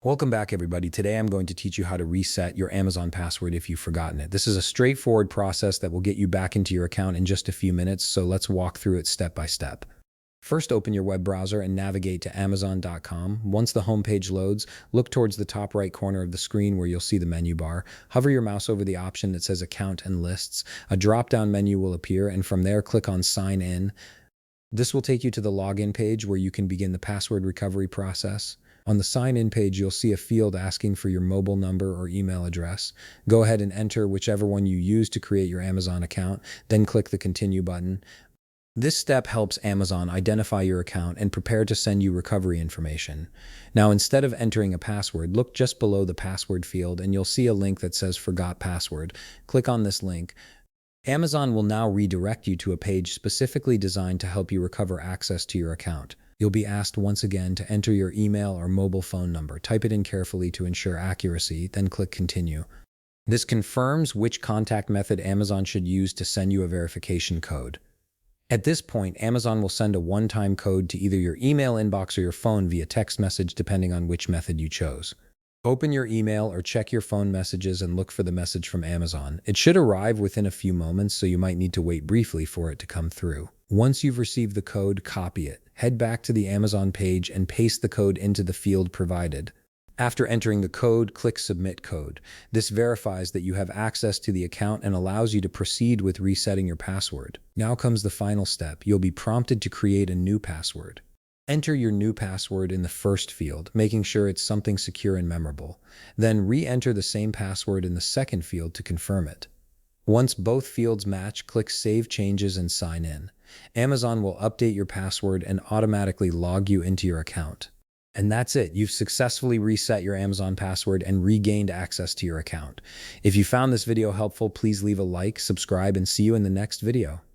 Welcome back, everybody. Today I'm going to teach you how to reset your Amazon password if you've forgotten it. This is a straightforward process that will get you back into your account in just a few minutes, so let's walk through it step by step. First, open your web browser and navigate to Amazon.com. Once the homepage loads, look towards the top right corner of the screen where you'll see the menu bar. Hover your mouse over the option that says Account and Lists. A drop-down menu will appear, and from there, click on Sign In. This will take you to the login page where you can begin the password recovery process. On the sign-in page, you'll see a field asking for your mobile number or email address. Go ahead and enter whichever one you use to create your Amazon account, then click the Continue button. This step helps Amazon identify your account and prepare to send you recovery information. Now, instead of entering a password, look just below the password field and you'll see a link that says Forgot Password. Click on this link. Amazon will now redirect you to a page specifically designed to help you recover access to your account. You'll be asked once again to enter your email or mobile phone number. Type it in carefully to ensure accuracy, then click Continue. This confirms which contact method Amazon should use to send you a verification code. At this point, Amazon will send a one-time code to either your email inbox or your phone via text message, depending on which method you chose. Open your email or check your phone messages and look for the message from Amazon. It should arrive within a few moments, so you might need to wait briefly for it to come through. Once you've received the code, copy it. Head back to the Amazon page and paste the code into the field provided. After entering the code, click Submit Code. This verifies that you have access to the account and allows you to proceed with resetting your password. Now comes the final step. You'll be prompted to create a new password. Enter your new password in the first field, making sure it's something secure and memorable. Then re-enter the same password in the second field to confirm it. Once both fields match, click Save Changes and sign in. Amazon will update your password and automatically log you into your account. And that's it. You've successfully reset your Amazon password and regained access to your account. If you found this video helpful, please leave a like, subscribe, and see you in the next video.